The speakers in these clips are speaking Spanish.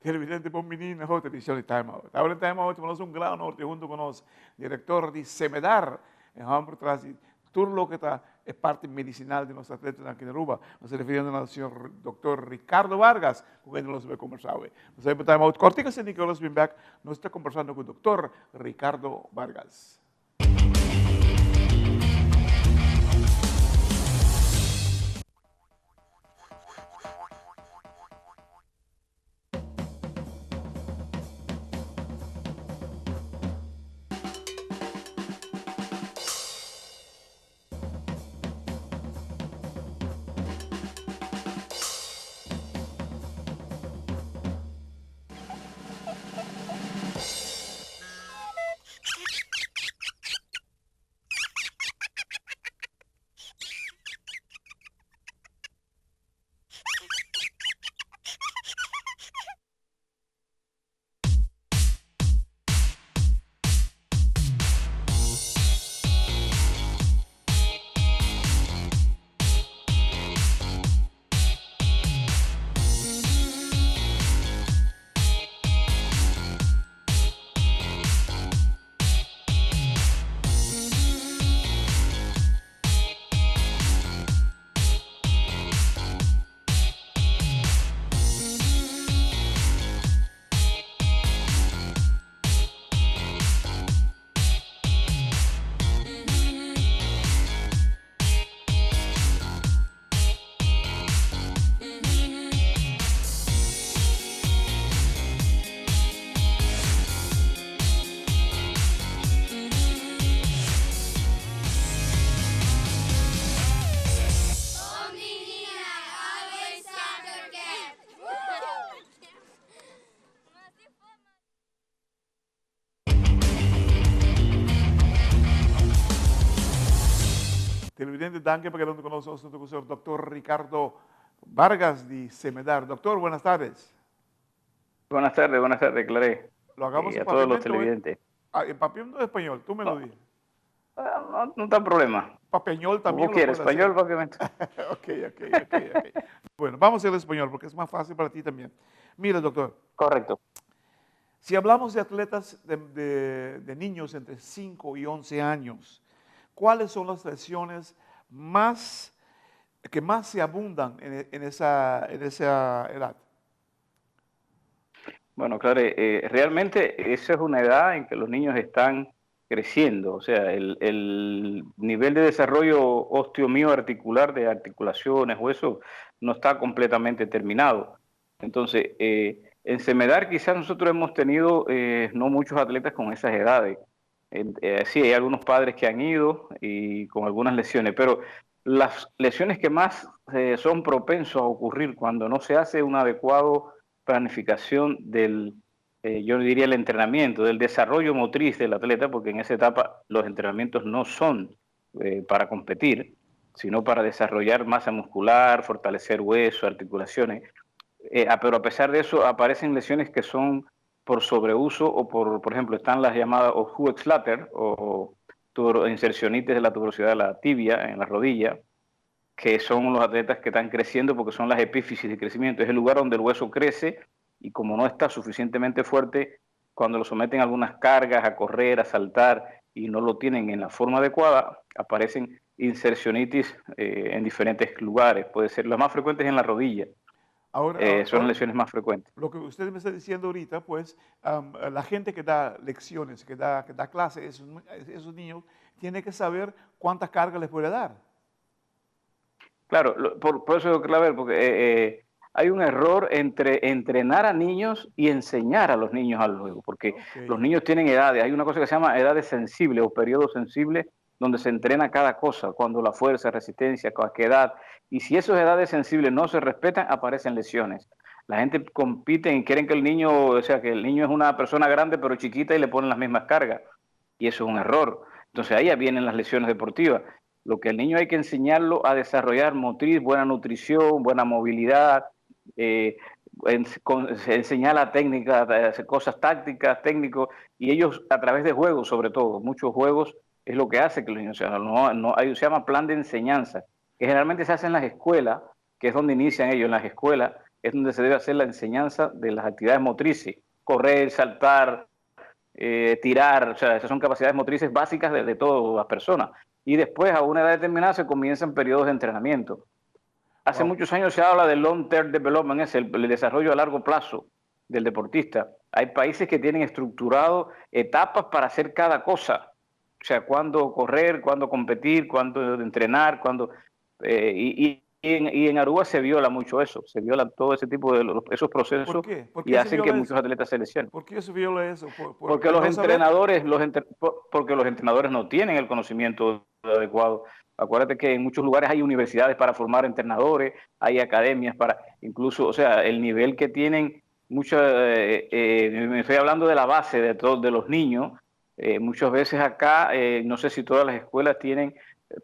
Televidente buon menino, ho televisione Time Out. Ahora en Time Out tenemos un gran honor junto con nos, director de Semedar, por trás de todo lo que está, es parte medicinal de nuestros atletas aquí en Aruba. Nos refiriendo al señor doctor Ricardo Vargas, con quien nos hemos conversado hoy. Nos vemos Time Out. Cortica, Nicolás Bimbach, nos está conversando con el doctor Ricardo Vargas. Televidente, danke por quedando con nosotros, el señor doctor Ricardo Vargas de Semedar. Doctor, buenas tardes. Buenas tardes, Claré. Lo hagamos y a todos los televidentes. En papiamento de español, tú me lo dices. No está problema. Papeñol también. ¿Cómo quieres? Español, papiamento. Ok. Bueno, vamos a ir al español porque es más fácil para ti también. Mira, doctor. Correcto. Si hablamos de atletas de niños entre 5 y 11 años, ¿cuáles son las lesiones que más se abundan en esa edad? Bueno, claro, realmente esa es una edad en que los niños están creciendo, o sea, el nivel de desarrollo osteomioarticular de articulaciones, huesos, no está completamente terminado. Entonces, en Semedar quizás nosotros hemos tenido no muchos atletas con esas edades. Sí, hay algunos padres que han ido y con algunas lesiones, pero las lesiones que más son propensos a ocurrir cuando no se hace una adecuada planificación del, yo diría el entrenamiento, del desarrollo motriz del atleta, porque en esa etapa los entrenamientos no son para competir, sino para desarrollar masa muscular, fortalecer huesos, articulaciones, pero a pesar de eso aparecen lesiones que son por sobreuso o por ejemplo, están las llamadas Ohuexlater o insercionitis de la tuberosidad de la tibia en la rodilla, que son los atletas que están creciendo porque son las epífisis de crecimiento. Es el lugar donde el hueso crece y como no está suficientemente fuerte, cuando lo someten a algunas cargas, a correr, a saltar y no lo tienen en la forma adecuada, aparecen insercionitis en diferentes lugares. Puede ser las más frecuentes en la rodilla. Son las lesiones más frecuentes. Lo que usted me está diciendo ahorita, pues, la gente que da lecciones, que da clases, esos niños, tiene que saber cuántas cargas les puede dar. Claro, por eso es clave, porque hay un error entre entrenar a niños y enseñar a los niños al juego, porque los niños tienen edades. Hay una cosa que se llama edades sensibles o periodos sensibles, donde se entrena cada cosa, cuando la fuerza, resistencia, a qué edad. Y si esas edades sensibles no se respetan, aparecen lesiones. La gente compite y quieren que el niño, o sea, que el niño es una persona grande pero chiquita y le ponen las mismas cargas. Y eso es un error. Entonces ahí vienen las lesiones deportivas. Lo que al niño hay que enseñarlo a desarrollar motriz, buena nutrición, buena movilidad, enseñar la técnica, cosas tácticas, técnicos, y ellos a través de juegos, sobre todo, muchos juegos, es lo que hace que los niños sean. Se llama plan de enseñanza, que generalmente se hace en las escuelas, que es donde inician ellos, en las escuelas, es donde se debe hacer la enseñanza de las actividades motrices, correr, saltar, tirar, o sea, esas son capacidades motrices básicas de todas las personas. Y después, a una edad determinada, se comienzan periodos de entrenamiento. Hace muchos años se habla del long term development, es el desarrollo a largo plazo del deportista. Hay países que tienen estructurado etapas para hacer cada cosa. O sea, cuándo correr, cuándo competir, cuándo entrenar, cuándo... y en Aruba se viola mucho eso, se viola todo ese tipo de esos procesos. ¿Por qué? ¿Por qué y hacen que muchos atletas se lesionen. ¿Por qué se viola eso? Porque los entrenadores, porque los entrenadores no tienen el conocimiento adecuado. Acuérdate que en muchos lugares hay universidades para formar entrenadores, hay academias para, incluso, o sea, el nivel que tienen muchas, me estoy hablando de la base de todos, de los niños. Muchas veces acá, no sé si todas las escuelas tienen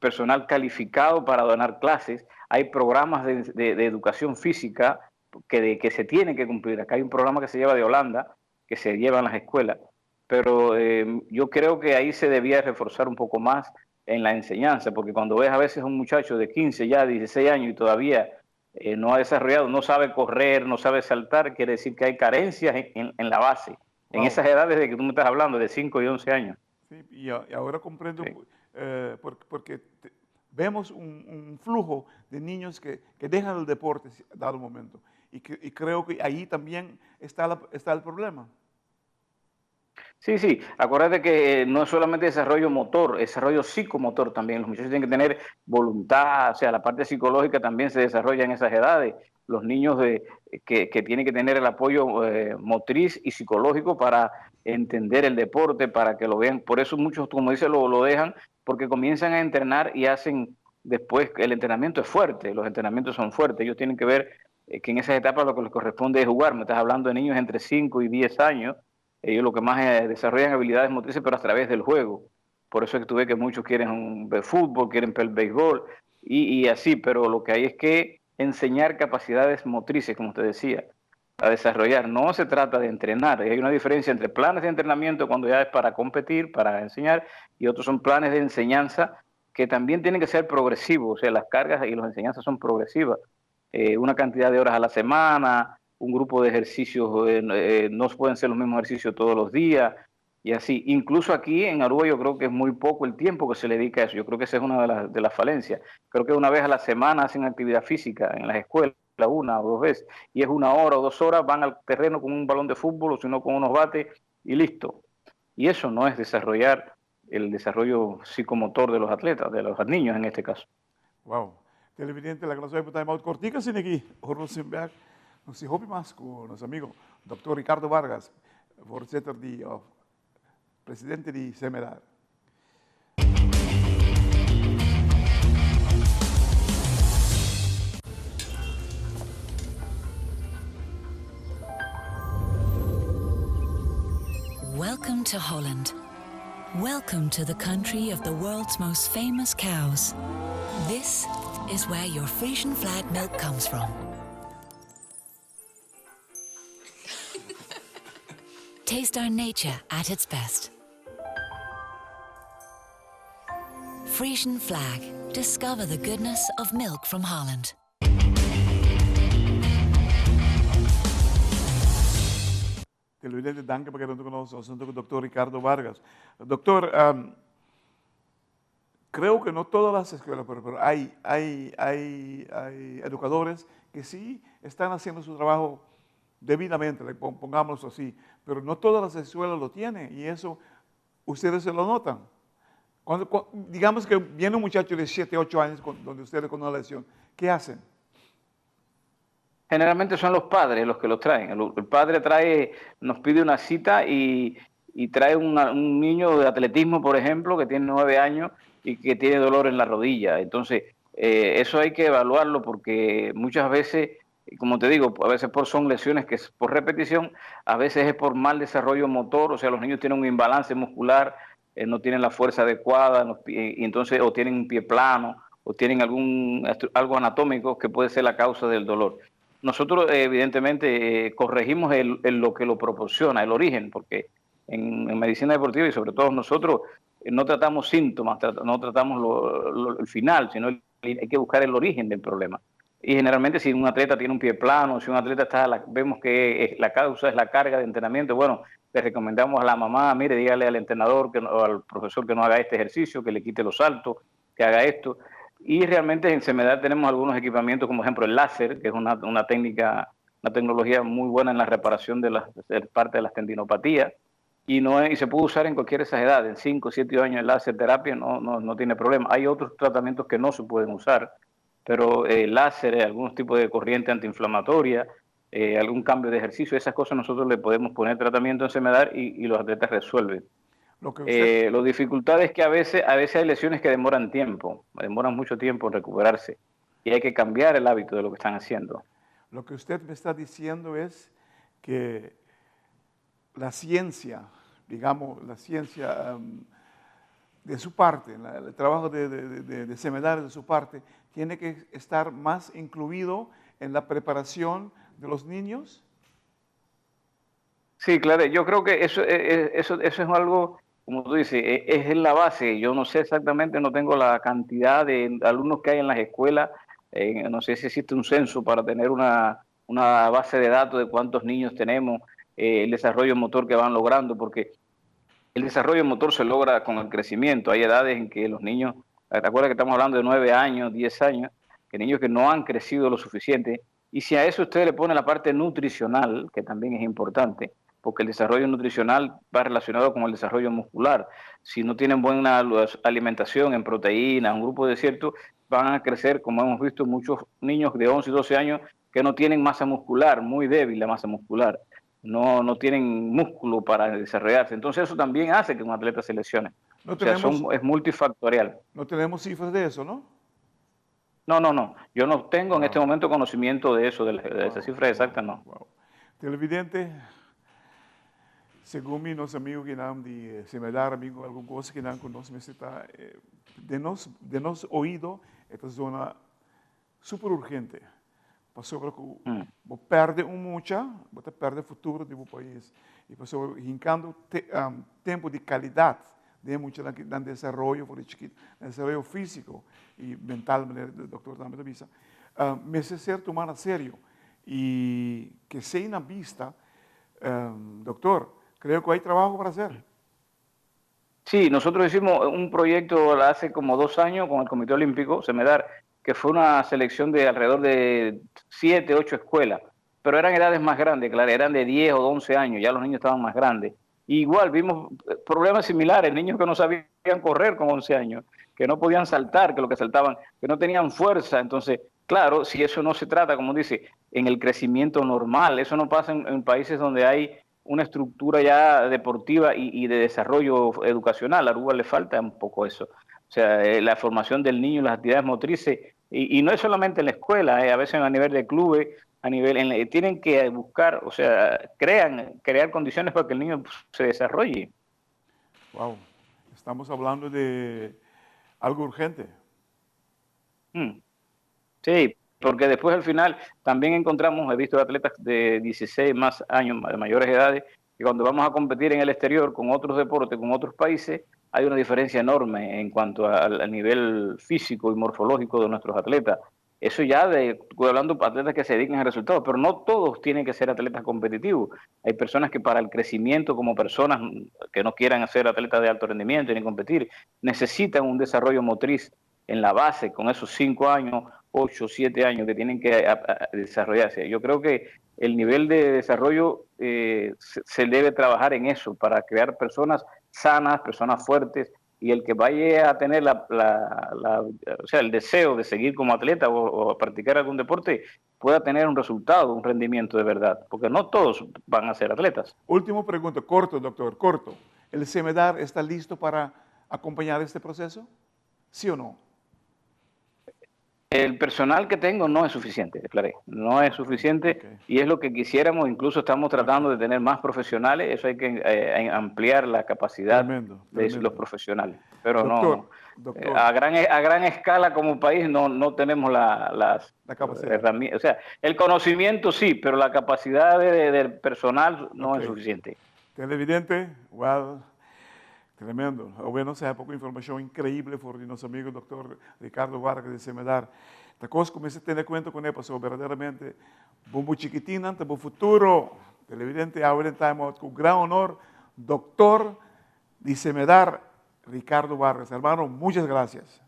personal calificado para dar clases. Hay programas de educación física que se tienen que cumplir. Acá hay un programa que se lleva de Holanda, que se lleva en las escuelas, pero yo creo que ahí se debía reforzar un poco más en la enseñanza, porque cuando ves a veces a un muchacho de 15, ya 16 años y todavía no ha desarrollado, no sabe correr, no sabe saltar, quiere decir que hay carencias en la base, en esas edades de que tú me estás hablando, de 5 y 11 años. Sí, y ahora comprendo, sí. Porque vemos un flujo de niños que dejan el deporte a dado momento, y creo que ahí también está el problema. Sí, sí, acuérdate que no es solamente desarrollo motor, es desarrollo psicomotor también. Los muchachos tienen que tener voluntad, o sea, la parte psicológica también se desarrolla en esas edades. Los niños que tienen que tener el apoyo motriz y psicológico para entender el deporte, para que lo vean. Por eso muchos, como dice, lo dejan, porque comienzan a entrenar y hacen después, el entrenamiento es fuerte, los entrenamientos son fuertes. Ellos tienen que ver que en esas etapas lo que les corresponde es jugar. Me estás hablando de niños entre 5 y 10 años. Ellos lo que más desarrollan habilidades motrices, pero a través del juego. Por eso es que tú ves que muchos quieren ver fútbol, quieren ver béisbol y así, pero lo que hay es que enseñar capacidades motrices, como usted decía, a desarrollar. No se trata de entrenar. Hay una diferencia entre planes de entrenamiento cuando ya es para competir, para enseñar, y otros son planes de enseñanza que también tienen que ser progresivos. O sea, las cargas y las enseñanzas son progresivas. Una cantidad de horas a la semana, un grupo de ejercicios, no pueden ser los mismos ejercicios todos los días y así. Incluso aquí en Aruba yo creo que es muy poco el tiempo que se le dedica a eso. Yo creo que esa es una de las falencias. Creo que una vez a la semana hacen actividad física en las escuelas, 1 o 2 veces, y es 1 hora o 2 horas, van al terreno con un balón de fútbol o si no con unos bates y listo. Y eso no es desarrollar el desarrollo psicomotor de los atletas, de los niños en este caso. Wow. Televidente, la clase de Time Out Cortica sin aquí, Rosenberg. Nos hoop más con nuestro amigo Dr. Ricardo Vargas, presidente de Semedar. Welcome to Holland. Welcome to the country of the world's most famous cows. This is where your Frisian flag milk comes from. Taste our nature at its best. Frisian Flag. Discover the goodness of milk from Holland. Televidente, danke por quedando con nosotros, con el doctor Ricardo Vargas. Doctor, creo que no todas las escuelas, pero hay educadores que sí están haciendo su trabajo debidamente, pongámoslo así, pero no todas las escuelas lo tienen y eso ustedes se lo notan. Digamos que viene un muchacho de 7, 8 años donde ustedes con una lesión, ¿qué hacen? Generalmente son los padres los que los traen. El padre nos pide una cita y trae un niño de atletismo, por ejemplo, que tiene 9 años y que tiene dolor en la rodilla. Entonces, eso hay que evaluarlo porque muchas veces, como te digo, a veces son lesiones que es por repetición, a veces es por mal desarrollo motor, o sea, los niños tienen un imbalance muscular, no tienen la fuerza adecuada, y entonces o tienen un pie plano, o tienen algo anatómico que puede ser la causa del dolor. Nosotros, evidentemente, corregimos lo que lo proporciona, el origen, porque en medicina deportiva y sobre todo nosotros no tratamos síntomas, no tratamos el final, sino hay que buscar el origen del problema. Y generalmente si un atleta tiene un pie plano, si un atleta vemos que la causa es la carga de entrenamiento, bueno, le recomendamos a la mamá, mire, dígale al entrenador o al profesor que no haga este ejercicio, que le quite los saltos, que haga esto. Y realmente en CEMEDAR tenemos algunos equipamientos, como ejemplo el láser, que es una técnica, una tecnología muy buena en la reparación de parte de las tendinopatías, y se puede usar en cualquier de esas edades. En 5 o 7 años el láser terapia no tiene problema. Hay otros tratamientos que no se pueden usar, pero láser, algún tipo de corriente antiinflamatoria, algún cambio de ejercicio, esas cosas nosotros le podemos poner tratamiento en CEMEDAR y los atletas resuelven. Lo que usted... La dificultad es que a veces hay lesiones que demoran tiempo, demoran mucho tiempo en recuperarse y hay que cambiar el hábito de lo que están haciendo. Lo que usted me está diciendo es que la ciencia, digamos, la ciencia de su parte, el trabajo de CEMEDAR de su parte, tiene que estar más incluido en la preparación de los niños. Sí, claro, yo creo que eso es algo, como tú dices, es en la base. Yo no sé exactamente, no tengo la cantidad de alumnos que hay en las escuelas, no sé si existe un censo para tener una base de datos de cuántos niños tenemos, el desarrollo motor que van logrando, porque el desarrollo motor se logra con el crecimiento. Hay edades en que los niños, ¿te acuerdas que estamos hablando de 9 años, 10 años? Que niños que no han crecido lo suficiente. Y si a eso usted le pone la parte nutricional, que también es importante, porque el desarrollo nutricional va relacionado con el desarrollo muscular. Si no tienen buena alimentación en proteínas, un grupo de desierto, van a crecer, como hemos visto, muchos niños de 11 y 12 años que no tienen masa muscular, muy débil la masa muscular. No tienen músculo para desarrollarse. Entonces eso también hace que un atleta se lesione. Es multifactorial. No tenemos cifras de eso, ¿no? No. Yo no tengo en este momento conocimiento de eso, de esa cifra exacta, no. Televidente, según meus amigos que não de CEMEDAR, amigos, alguma coisa que não conosco, está de nos oído, esta zona super urgente. Passou para que perde mucha, você perde o futuro do país. E passou rincando tempo de qualidade, de muito no desenvolvimento físico e mental, o doutor também avisa. Mas é ser tomado a sério e que sem na vista, doctor, creo que hay trabajo para hacer. Sí, nosotros hicimos un proyecto hace como 2 años con el Comité Olímpico, CEMEDAR, que fue una selección de alrededor de 7, 8 escuelas, pero eran edades más grandes, claro, eran de 10 o 11 años, ya los niños estaban más grandes. Y igual vimos problemas similares, niños que no sabían correr con 11 años, que no podían saltar, que lo que saltaban, que no tenían fuerza. Entonces, claro, si eso no se trata, como dice, en el crecimiento normal, eso no pasa en países donde hay una estructura ya deportiva y de desarrollo educacional. A Aruba le falta un poco eso. O sea, la formación del niño, las actividades motrices, y no es solamente en la escuela, a veces a nivel de clubes, tienen que buscar, o sea, crear condiciones para que el niño se desarrolle. Wow, estamos hablando de algo urgente. Sí, porque después al final también encontramos, he visto atletas de 16 más años, de mayores edades, que cuando vamos a competir en el exterior con otros deportes, con otros países, hay una diferencia enorme en cuanto al nivel físico y morfológico de nuestros atletas. Eso ya estoy hablando de atletas que se dedican a resultados, pero no todos tienen que ser atletas competitivos. Hay personas que para el crecimiento como personas que no quieran ser atletas de alto rendimiento ni competir, necesitan un desarrollo motriz en la base con esos 5 años, 8, 7 años que tienen que desarrollarse. Yo creo que el nivel de desarrollo se debe trabajar en eso para crear personas sanas, personas fuertes, y el que vaya a tener o sea, el deseo de seguir como atleta o practicar algún deporte pueda tener un resultado, un rendimiento de verdad, porque no todos van a ser atletas. Última pregunta, corto, doctor, corto. ¿El CEMEDAR está listo para acompañar este proceso? ¿Sí o no? El personal que tengo no es suficiente, declaré, no es suficiente, y es lo que quisiéramos, incluso estamos tratando de tener más profesionales, eso hay que ampliar la capacidad de los profesionales, pero doctor. A gran escala como país no tenemos la capacidad. Herramientas, o sea, el conocimiento sí, pero la capacidad del personal no es suficiente. Televidente, Tremendo. Hoy no se pouca informação increíble por nosso amigo Dr. Ricardo Vargas de Semedar. Esta coisa comecei a ter conta com ele, pessoal, verdadeiramente, bom chiquitinho, ante bom futuro. Televidente, ahora estamos con gran honor, doctor de Semedar, Ricardo Vargas. Hermano, muchas gracias.